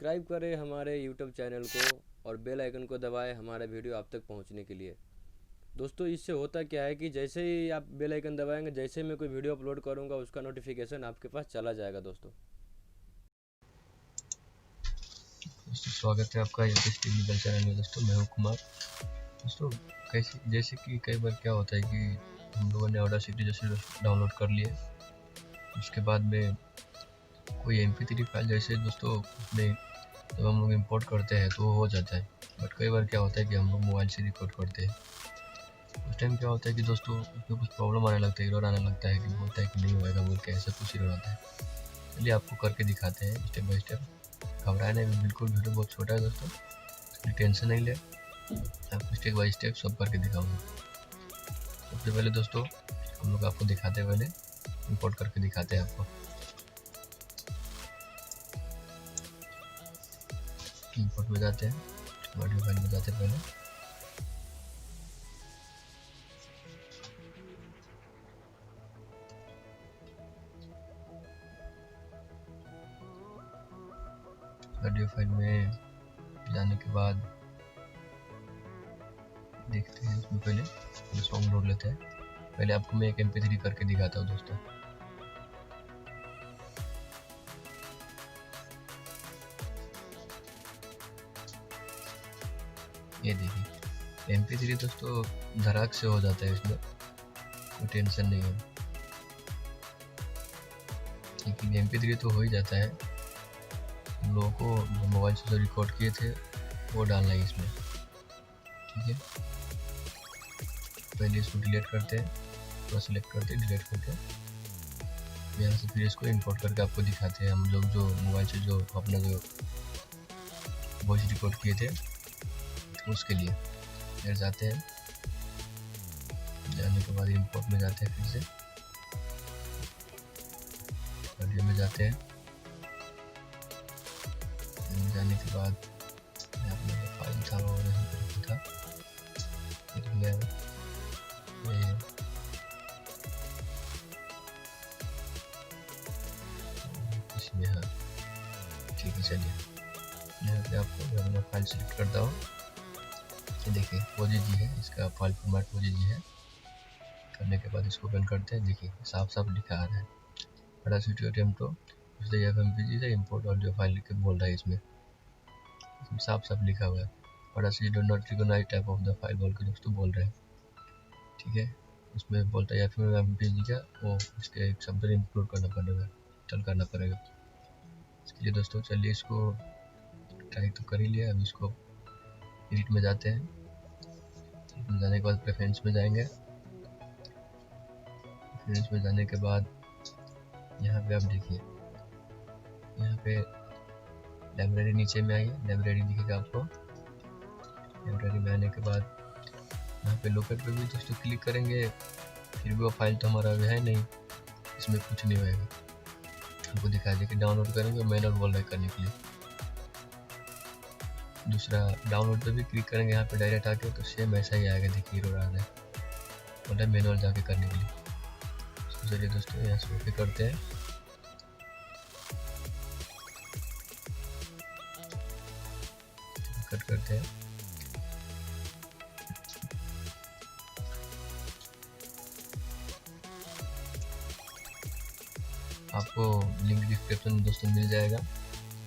Subscribe करें हमारे YouTube channel को और बेल आइकन को दबाएं हमारा वीडियो आप तक पहुंचने के लिए। दोस्तों इससे होता क्या है कि जैसे ही आप बेल आइकन दबाएंगे, जैसे ही मैं कोई वीडियो अपलोड करूंगा उसका नोटिफिकेशन आपके पास चला जाएगा। दोस्तों स्वागत है आपका टेक्निकल चैनल में। दोस्तों मैं हूं कुमार। दोस्तों कैसे जैसे कि कई बार क्या होता है कि हम लोगों ने ऑडासिटी जैसे डाउनलोड कर लिए, उसके बाद में कोई MP3 फाइल जैसे दोस्तों उसमें जब हम लोग इंपोर्ट करते हैं तो हो जाता है। बट कई बार क्या होता है कि हम लोग मोबाइल से रिकॉर्ड करते हैं, उस टाइम क्या होता है कि दोस्तों उसमें कुछ प्रॉब्लम आने लगता है, एरर आने लगता है कि बोलता है कि नहीं होएगा बोल के, ऐसा कुछ एरर आता है। चलिए आपको करके दिखाते हैं स्टेप बाय स्टेप। घबराए नहीं, बिल्कुल वीडियो बहुत छोटा है दोस्तों, टेंशन नहीं ले, आपको स्टेप बाय स्टेप सब करके दिखाऊंगा। सबसे पहले दोस्तों हम लोग आपको दिखाते हैं, पहले इंपोर्ट करके दिखाते हैं आपको। इंपोर्ट में जाते हैं, ऑडियो फाइल में जाते हैं पहले। ऑडियो फाइल में जाने के बाद देखते हैं इसमें पहले सॉन्ग ढूंढ लेते हैं। पहले आपको मैं एक MP3 करके दिखाता हूँ दोस्तों। ये देखिए MP3 दोस्तों धड़ाक से हो जाता है, इसमें कोई टेंशन नहीं है, लेकिन MP3 तो हो ही जाता है। हम लोगों को मोबाइल से जो रिकॉर्ड किए थे वो डालना है इसमें, ठीक है। पहले इसको डिलीट करते हैं, तो सिलेक्ट करते हैं, डिलीट करके यहाँ से फिर इसको इंपोर्ट करके आपको दिखाते हैं। हम लोग जो मोबाइल से जो अपना जो वॉइस रिकॉर्ड किए थे उसके लिए फिर जाते हैं। जाने के बाद इंपोर्ट में जाते हैं, फिर से ऑडियो में जाते हैं। जाने के बाद अपना फाइल था वो यहाँ पर था, फिर गया इसमें। हाँ ठीक है, चलिए यहाँ पे आपको अपना फाइल सेलेक्ट करता हूँ। ये देखिए OGG है, इसका फाइल फॉर्मेट OGG है। करने के बाद इसको ओपन करते हैं। देखिए साफ साफ लिखा आ रहा है Audacity Mp3 से इंपोर्ट ऑडियो फाइल लिख के बोल रहा है, इसमें साफ साफ लिखा हुआ है Audacity do not recognise type of the file बोल के दोस्तों बोल रहे हैं, ठीक है। उसमें बोलता है Mp3 का वो इसके एक शब्द इंक्लूड करना पड़ेगा, इंस्टॉल करना पड़ेगा। इसके लिए दोस्तों चलिए इसको ट्राई तो कर ही लिया। अब इसको एडिट में जाते हैं, एडिट में जाने के बाद प्रेफरेंस में जाएंगे। प्रेफरेंस में जाने के बाद यहाँ पे आप देखिए, यहाँ पे लाइब्रेरी नीचे में आइए, लाइब्रेरी दिखेगा आपको। लाइब्रेरी में आने के बाद यहाँ पे लोकेट पे भी दोस्तों क्लिक करेंगे, फिर भी वो फाइल तो हमारा अभी है नहीं, इसमें कुछ नहीं होएगा। आपको दिखा दे कि डाउनलोड करेंगे, मैनुअल बोल रहा है करने के लिए। दूसरा डाउनलोड पे भी क्लिक करेंगे, यहाँ पे डायरेक्ट आके तो सेम ऐसा ही आएगा। देखिए रो रहा है, बोला मैनुअल जाके करने के लिए। चलिए दोस्तों यहाँ से ओके करते हैं। कट करते हैं। आपको लिंक डिस्क्रिप्शन में दोस्तों मिल जाएगा,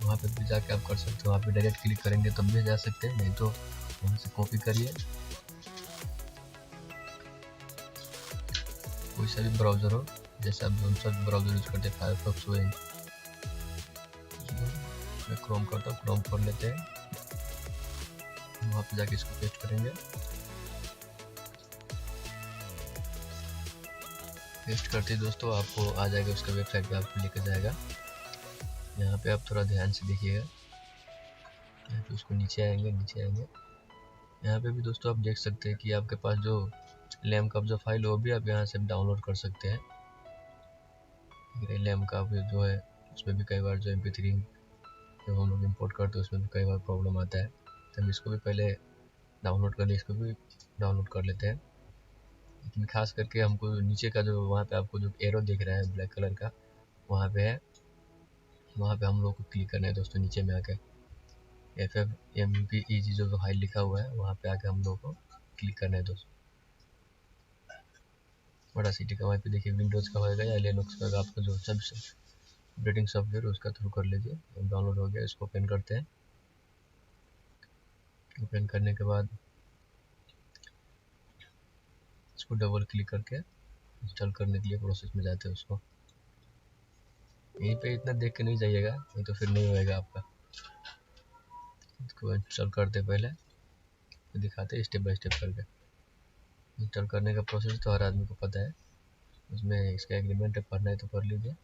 वहाँ पे भी जाके आप कर सकते हो। वहाँ पे डायरेक्ट क्लिक करेंगे तब भी जा सकते हैं, नहीं तो वहाँ से कॉपी करिए। कोई सा भी ब्राउज़र हो, जैसे आप जो सा ब्राउज़र यूज करते हैं, फायरफॉक्स हो, मैं क्रोम करता हूँ, क्रोम खोल लेते हैं। वहाँ पे जाके इसको पेस्ट करेंगे। पेस्ट करते ही दोस्तों आपको आ जाएगा, उसका वेबसाइट पे आपको लेकर जाएगा। यहाँ पे आप थोड़ा ध्यान से देखिएगा, यहाँ पे उसको नीचे आएंगे, नीचे आएंगे। यहाँ पे भी दोस्तों आप देख सकते हैं कि आपके पास जो लैम का जो फाइल वो भी आप यहाँ से डाउनलोड कर सकते हैं। लैम का जो है उसमें भी कई बार जो MP3 जब हम लोग इम्पोर्ट करते हैं उसमें भी कई बार प्रॉब्लम आता है, तो हम इसको भी पहले डाउनलोड कर ले, इसको भी डाउनलोड कर लेते हैं। लेकिन खास करके हमको नीचे का जो वहाँ पे आपको जो एरो दिख रहा है ब्लैक कलर का, वहाँ पे है, वहाँ पे हम लोग को क्लिक करना है दोस्तों नीचे में आके। FFmpeg जो फाइल लिखा हुआ है वहाँ पे आके हम लोग को क्लिक करना है दोस्तों। ऑडासिटी का वहाँ पे देखिए विंडोज़ का होगा या लिनक्स का, आपका जो सब ऑपरेटिंग सॉफ्टवेयर उसका थ्रू कर लीजिए। डाउनलोड हो गया, इसको ओपन करते हैं। ओपन करने के बाद इसको डबल क्लिक करके इंस्टॉल करने के लिए प्रोसेस में जाते हैं। उसको यहीं पे इतना देख के नहीं जाइएगा, नहीं तो फिर नहीं होएगा आपका। इसको इंस्टॉल करते पहले तो दिखाते स्टेप बाय स्टेप करके। इंस्टॉल करने का प्रोसेस तो हर आदमी को पता है, उसमें इसका एग्रीमेंट है, पढ़ना है तो पढ़ लीजिए,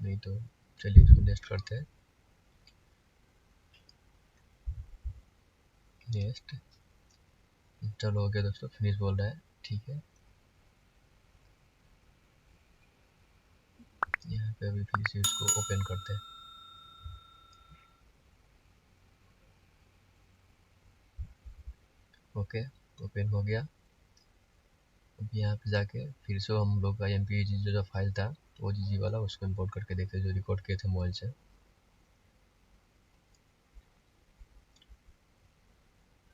नहीं तो चलिए इसको नेक्स्ट करते हैं। नेक्स्ट इंस्टॉल हो गया दोस्तों, फिनिश बोल रहा है, ठीक है। यहाँ पे अभी फिर से इसको ओपन करते हैं। ओके, ओपन हो गया। अब यहाँ पे जाके फिर से हम लोग का MPEG जो फाइल था OGG वाला, उसको इंपोर्ट करके देखते हैं, जो रिकॉर्ड किए थे मोबाइल से।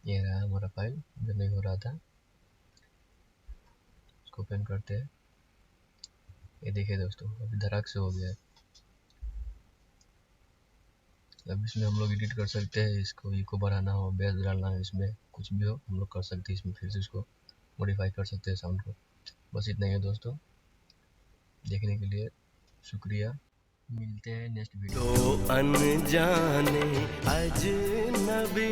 ये रहा हमारा फाइल, जो नहीं हो रहा था, इसको ओपन करते हैं। ये देखिए दोस्तों, अभी धड़ाक से हो गया है। अब इसमें हम लोग एडिट कर सकते हैं, इसको इको बढ़ाना हो, बेस डालना है, इसमें कुछ भी हो हम लोग कर सकते हैं। इसमें फिर से इसको मॉडिफाई कर सकते हैं साउंड को। बस इतना ही है दोस्तों, देखने के लिए शुक्रिया। मिलते हैं नेक्स्ट वीडियो। तो अनजाने अजनबी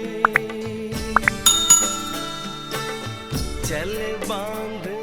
चल बांध